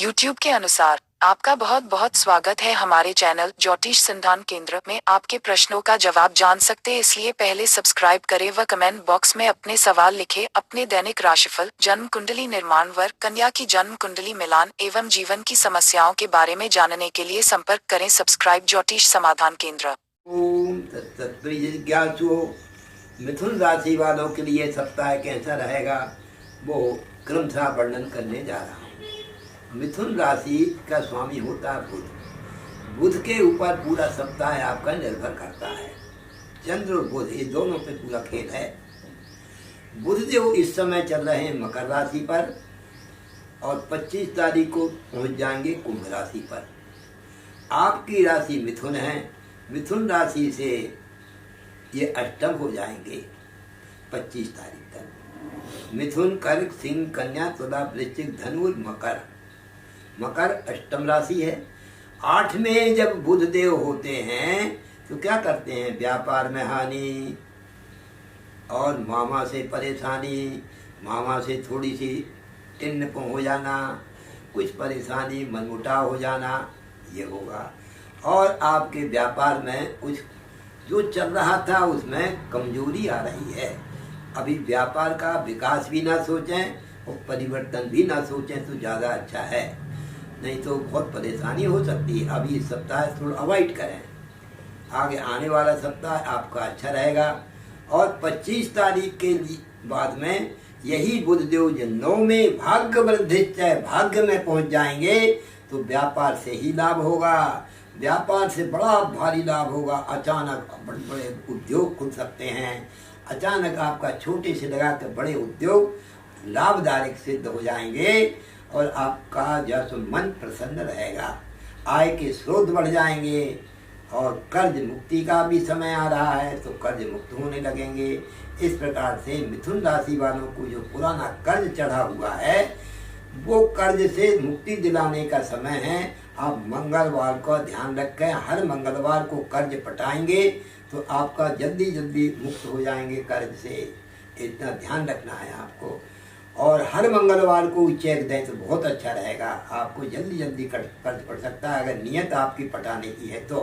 YouTube के अनुसार आपका बहुत बहुत स्वागत है हमारे चैनल ज्योतिष संधान केंद्र में। आपके प्रश्नों का जवाब जान सकते इसलिए पहले सब्सक्राइब करें व कमेंट बॉक्स में अपने सवाल लिखें। अपने दैनिक राशिफल, जन्म कुंडली निर्माण, वर कन्या की जन्म कुंडली मिलान एवं जीवन की समस्याओं के बारे में जानने के लिए संपर्क करें सब्सक्राइब ज्योतिष समाधान केंद्र। ओम तत्सत। जिज्ञासुओं, मिथुन राशि वालों के लिए सप्ताह कैसा रहेगा वो क्रमशः वर्णन करने जा रहा हूँ। मिथुन राशि का स्वामी होता है बुध। बुध के ऊपर पूरा सप्ताह आपका निर्भर करता है। चंद्र और बुध ये दोनों पे पूरा खेल है। बुध जो इस समय चल रहे हैं मकर राशि पर और 25 तारीख को पहुंच जाएंगे कुंभ राशि पर। आपकी राशि मिथुन है। मिथुन राशि से ये अष्टम हो जाएंगे 25 तारीख तक। मिथुन, कर्क, सिंह, कन्या, तुला, वृश्चिक, धनु, मकर। मकर अष्टम राशि है। 8 में जब बुध देव होते हैं तो क्या करते हैं? व्यापार में हानि और मामा से परेशानी, मामा से थोड़ी सी टिन्न हो जाना, कुछ परेशानी, मनमुटाव हो जाना, ये होगा। और आपके व्यापार में कुछ जो चल रहा था उसमें कमजोरी आ रही है। अभी व्यापार का विकास भी ना सोचें और परिवर्तन भी ना सोचें तो ज़्यादा अच्छा है, नहीं तो बहुत परेशानी हो सकती है। अभी इस सप्ताह थोड़ा अवॉइड करें। आगे आने वाला सप्ताह आपका अच्छा रहेगा। और 25 तारीख के बाद में यही बुधदेव जो 9 में भाग्य वृद्धिश्च भाग्य में पहुंच जाएंगे तो व्यापार से ही लाभ होगा। व्यापार से बड़ा भारी लाभ होगा। अचानक बड़े बड़े उद्योग खुल सकते हैं। अचानक आपका छोटे से लगा कर बड़े उद्योग लाभदायक सिद्ध हो जाएंगे और आपका जैसे मन प्रसन्न रहेगा। आय के स्रोत बढ़ जाएंगे और कर्ज मुक्ति का भी समय आ रहा है तो कर्ज मुक्त होने लगेंगे। इस प्रकार से मिथुन राशि वालों को जो पुराना कर्ज चढ़ा हुआ है वो कर्ज से मुक्ति दिलाने का समय है। आप मंगलवार को ध्यान रखें, हर मंगलवार को कर्ज पटाएंगे तो आपका जल्दी जल्दी मुक्त हो जाएंगे कर्ज से। इतना ध्यान रखना है आपको। और हर मंगलवार को चेक दें तो बहुत अच्छा रहेगा। आपको जल्दी जल्दी कर्ज पड़ सकता है अगर नियत आपकी पटाने की है तो।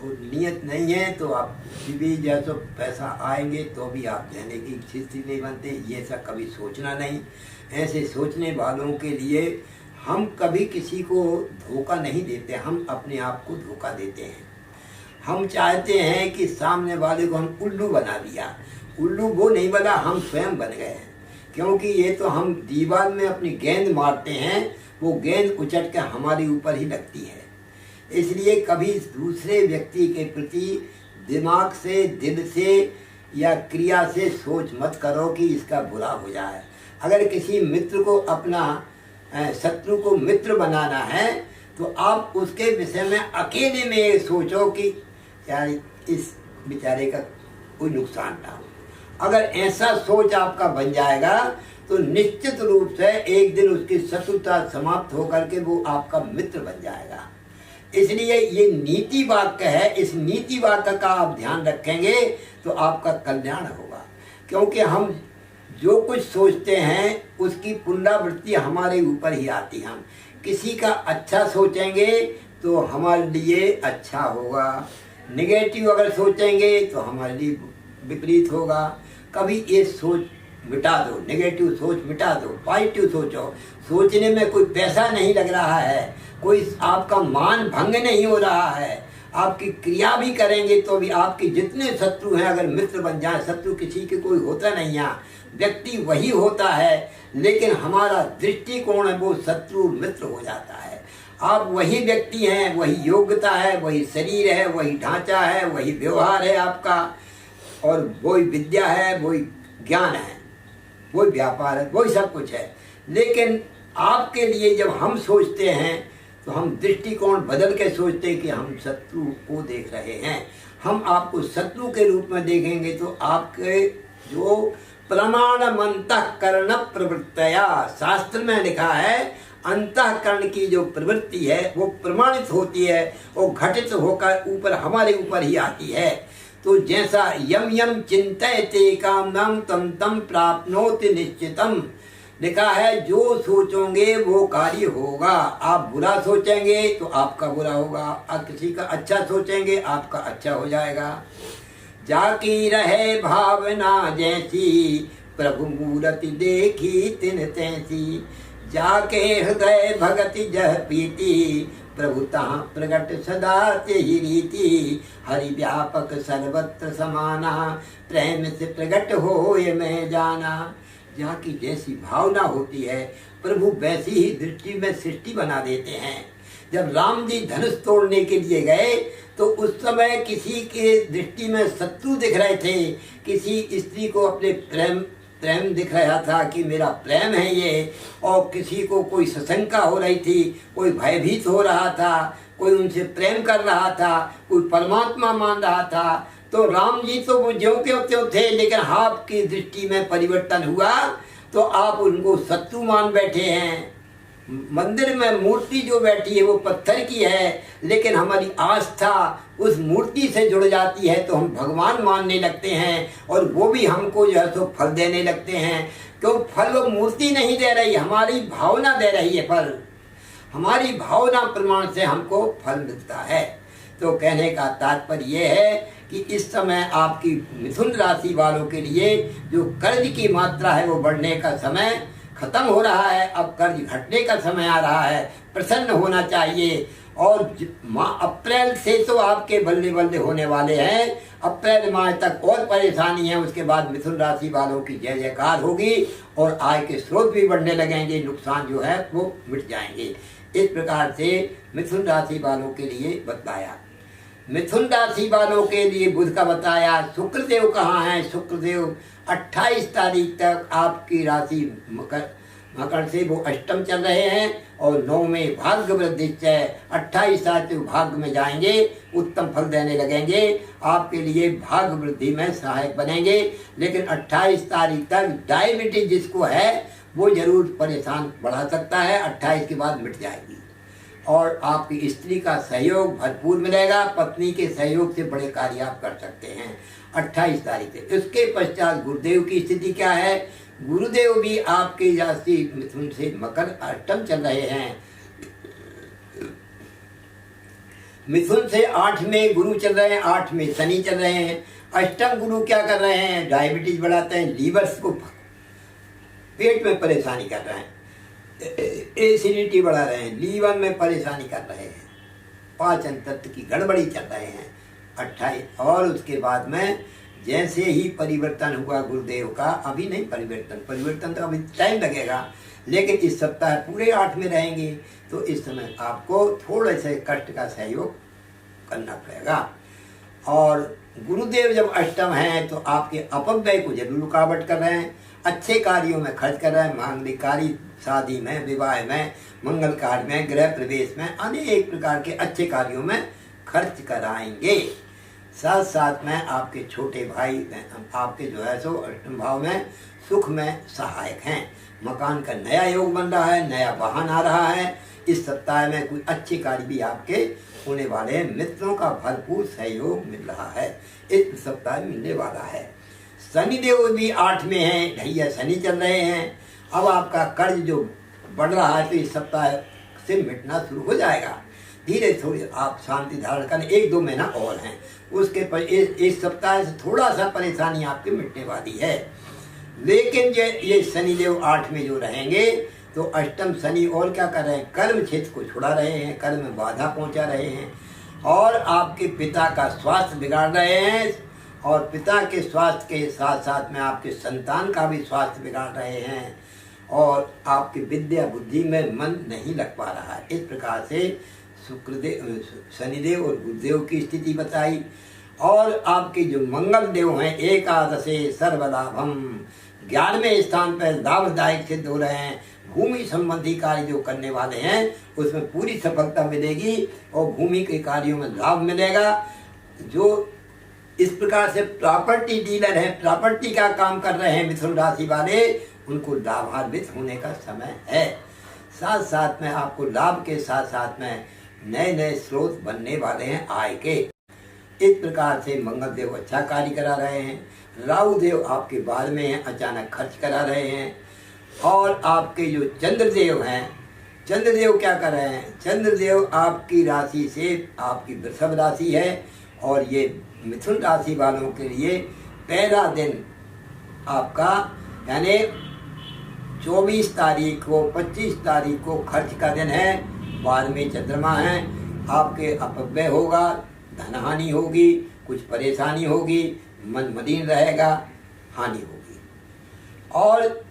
और नियत नहीं है तो आप भी जैसे पैसा आएंगे तो भी आप देने की स्थिति नहीं बनते। ये सब कभी सोचना नहीं। ऐसे सोचने वालों के लिए हम कभी किसी को धोखा नहीं देते, हम अपने आप को धोखा देते हैं। हम चाहते हैं कि सामने वाले को हम उल्लू बना दिया। उल्लू वो नहीं बना, हम स्वयं बन गए हैं। क्योंकि ये तो हम दीवार में अपनी गेंद मारते हैं, वो गेंद उछट के हमारे ऊपर ही लगती है। इसलिए कभी दूसरे व्यक्ति के प्रति दिमाग से, दिल से या क्रिया से सोच मत करो कि इसका बुरा हो जाए। अगर किसी मित्र को अपना शत्रु को मित्र बनाना है तो आप उसके विषय में अकेले में ये सोचो कि यार इस बेचारे का कोई नुकसान ना हो। अगर ऐसा सोच आपका बन जाएगा तो निश्चित रूप से एक दिन उसकी शत्रुता समाप्त होकर के वो आपका मित्र बन जाएगा। इसलिए ये नीति वाक्य है। इस नीति वाक्य का आप ध्यान रखेंगे तो आपका कल्याण होगा। क्योंकि हम जो कुछ सोचते हैं उसकी पुनरावृत्ति हमारे ऊपर ही आती है। हम किसी का अच्छा सोचेंगे तो हमारे लिए अच्छा होगा, निगेटिव अगर सोचेंगे तो हमारे लिए विपरीत होगा। कभी ये सोच मिटा दो, नेगेटिव सोच मिटा दो, पॉजिटिव सोचो। सोचने में कोई पैसा नहीं लग रहा है, कोई आपका मान भंग नहीं हो रहा है। आपकी क्रिया भी करेंगे तो भी आपके जितने शत्रु हैं अगर मित्र बन जाए, शत्रु किसी के कोई होता नहीं है, व्यक्ति वही होता है, लेकिन हमारा दृष्टिकोण है वो शत्रु मित्र हो जाता है। आप वही व्यक्ति हैं, वही योग्यता है, वही शरीर है, वही ढांचा है, वही व्यवहार है आपका, और वही विद्या है, वही ज्ञान है, वही व्यापार है, वही सब कुछ है। लेकिन आपके लिए जब हम सोचते हैं तो हम दृष्टिकोण बदल के सोचते हैं कि हम शत्रु को देख रहे हैं। हम आपको शत्रु के रूप में देखेंगे तो आपके जो प्रमाणमंतःकरण प्रवृत्तया, शास्त्र में लिखा है अंतःकरण की जो प्रवृत्ति है वो प्रमाणित होती है, वो घटित होकर ऊपर हमारे ऊपर ही आती है। तो जैसा यम यम चिंतयते कामं तम तम प्राप्नोति निश्चितम, लिखा है जो सोचोगे वो कार्य होगा। आप बुरा सोचेंगे तो आपका बुरा होगा, आप किसी का अच्छा सोचेंगे आपका अच्छा हो जाएगा। जाकी रहे भावना जैसी प्रभु मूरति देखी तिन तैसी। जाके हृदय भगति जह प्रीति प्रभु तहाँ प्रगट सदा तेहि रीति। हरि व्यापक सर्वत्र समाना प्रेम से प्रगट होए मैं जाना। जहाँ की जैसी भावना होती है प्रभु वैसी ही दृष्टि में सृष्टि बना देते हैं। जब राम जी धनुष तोड़ने के लिए गए तो उस समय किसी के दृष्टि में शत्रु दिख रहे थे, किसी स्त्री को अपने प्रेम दिख रहा था कि मेरा प्रेम है ये, और किसी को कोई सशंका हो रही थी, कोई भयभीत हो रहा था, कोई उनसे प्रेम कर रहा था, कोई परमात्मा मान रहा था। तो राम जी तो वो ज्यों के त्यों थे, लेकिन आपकी दृष्टि में परिवर्तन हुआ तो आप उनको शत्रु मान बैठे हैं। मंदिर में मूर्ति जो बैठी है वो पत्थर की है, लेकिन हमारी आस्था उस मूर्ति से जुड़ जाती है तो हम भगवान मानने लगते हैं, और वो भी हमको जो है तो फल देने लगते हैं। क्यों? फल वो मूर्ति नहीं दे रही, हमारी भावना दे रही है फल। हमारी भावना प्रमाण से हमको फल मिलता है। तो कहने का तात्पर्य ये है कि इस समय आपकी मिथुन राशि वालों के लिए जो कर्ज की मात्रा है वो बढ़ने का समय खत्म हो रहा है, अब कर्ज घटने का समय आ रहा है। प्रसन्न होना चाहिए। और अप्रैल से तो आपके बल्ले बल्ले होने वाले हैं, अप्रैल माह तक और परेशानी है, उसके बाद मिथुन राशि वालों की जय जयकार होगी और आय के स्रोत भी बढ़ने लगेंगे, नुकसान जो है वो मिट जाएंगे। इस प्रकार से मिथुन राशि वालों के लिए बताया। मिथुन राशि वालों के लिए बुध का बताया। शुक्रदेव कहाँ हैं? शुक्रदेव 28 तारीख तक आपकी राशि मकर से वो अष्टम चल रहे हैं और 9 में भाग्य वृद्धि है। 28 तारीख तक भाग्य में जाएंगे, उत्तम फल देने लगेंगे, आपके लिए भाग्य वृद्धि में सहायक बनेंगे। लेकिन 28 तारीख तक डायबिटीज जिसको है वो जरूर परेशान बढ़ा सकता है, 28 के बाद मिट जाएगी। और आपकी स्त्री का सहयोग भरपूर मिलेगा, पत्नी के सहयोग से बड़े कार्य आप कर सकते हैं 28 तारीख से। इसके पश्चात गुरुदेव की स्थिति क्या है? गुरुदेव भी आपके राशि मिथुन से मकर अष्टम चल रहे हैं। मिथुन से 8 में गुरु चल रहे हैं, 8 में शनि चल रहे हैं। अष्टम गुरु क्या कर रहे हैं? डायबिटीज बढ़ाते हैं, लीवर्स को पेट में परेशानी कर रहे हैं, एसिडिटी बढ़ा रहे हैं, लीवर में परेशानी कर रहे हैं, पाचन तंत्र की गड़बड़ी चल रहे हैं 28। और उसके बाद में जैसे ही परिवर्तन हुआ गुरुदेव का, अभी नहीं परिवर्तन तो अभी टाइम लगेगा, लेकिन इस सप्ताह पूरे 8 में रहेंगे, तो इस समय आपको थोड़े से कष्ट का सहयोग करना पड़ेगा। और गुरुदेव जब अष्टम हैं तो आपके अपव्यय को जरूर रुकावट कर रहे हैं, अच्छे कार्यों में खर्च कर रहे हैं, मांगलिक कार्य, शादी में, विवाह में, मंगल कार्य में, गृह प्रवेश में, अनेक प्रकार के अच्छे कार्यों में खर्च कराएंगे। साथ साथ में आपके छोटे भाई आपके जो है सो अष्टम भाव में सुख में सहायक हैं। मकान का नया योग बन रहा है, नया वाहन आ रहा है। इस सप्ताह में कुछ अच्छे कार्य भी आपके होने वाले हैं। मित्रों का भरपूर सहयोग मिल रहा है, इस सप्ताह मिलने वाला है। शनिदेव भी 8 में हैं, ढैया शनि चल रहे हैं। अब आपका कर्ज जो बढ़ रहा है तो इस सप्ताह से मिटना शुरू हो जाएगा। धीरे थोड़ी आप शांति धारण करें, 1-2 महीना और हैं, उसके पर इस सप्ताह से थोड़ा सा परेशानी आपकी मिटने वाली है। लेकिन ये शनिदेव 8 में जो रहेंगे तो अष्टम शनि और क्या कर रहे हैं? कर्म क्षेत्र को छुड़ा रहे हैं, कर्म में बाधा पहुंचा रहे हैं, और आपके पिता का स्वास्थ्य बिगाड़ रहे हैं, और पिता के स्वास्थ्य के साथ साथ में आपके संतान का भी स्वास्थ्य बिगाड़ रहे हैं, और आपकी विद्या बुद्धि में मन नहीं लग पा रहा है। इस प्रकार से शुक्रदेव, शनिदेव और गुरुदेव की स्थिति बताई। और आपके जो मंगल देव हैं, एकादशे सर्वलाभम, 11वें स्थान पर लाभदायक सिद्ध हो रहे हैं। भूमि संबंधी कार्य जो करने वाले हैं उसमें पूरी सफलता मिलेगी और भूमि के कार्यों में लाभ मिलेगा। जो इस प्रकार से प्रॉपर्टी डीलर हैं, प्रॉपर्टी का काम कर रहे हैं मिथुन राशि वाले, उनको लाभान्वित होने का समय है। साथ साथ में आपको लाभ के साथ साथ में नए नए स्रोत बनने वाले हैं आय के। इस प्रकार से मंगल देव अच्छा कार्य करा रहे हैं। राहु देव आपके बारे में हैं, अचानक खर्च करा रहे हैं। और आपके जो चंद्रदेव हैं, चंद्रदेव क्या कर रहे हैं? चंद्रदेव आपकी राशि से, आपकी वृषभ राशि है और ये मिथुन राशि वालों के लिए पहला दिन आपका यानी 24 तारीख को 25 तारीख को खर्च का दिन है। बाद में चंद्रमा है, आपके अपव्यय होगा, धनहानि होगी, कुछ परेशानी होगी, मन मलिन रहेगा, हानि होगी। और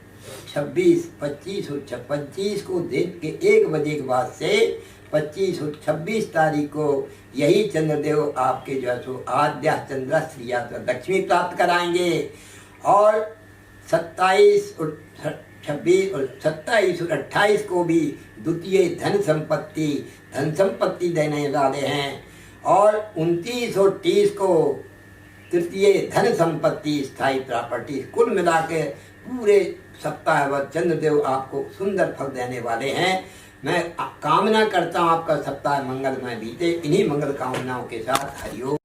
26, 25 और 25 को दिन के 1 बजे के बाद से 25 और 26 तारीख को यही चंद्रदेव आपके जो है सो आद्या चंद्र श्रिया लक्ष्मी प्राप्त कराएंगे। और 27 और 26 और 27 और 28 को भी द्वितीय धन संपत्ति देने वाले हैं। और 29 और 30 को तृतीय धन संपत्ति, स्थायी प्रॉपर्टी, कुल मिला के पूरे सप्ताह भर चंद्रदेव आपको सुंदर फल देने वाले हैं। मैं कामना करता हूँ आपका सप्ताह मंगलमय बीते। इन्हीं मंगल कामनाओं के साथ हरिओम।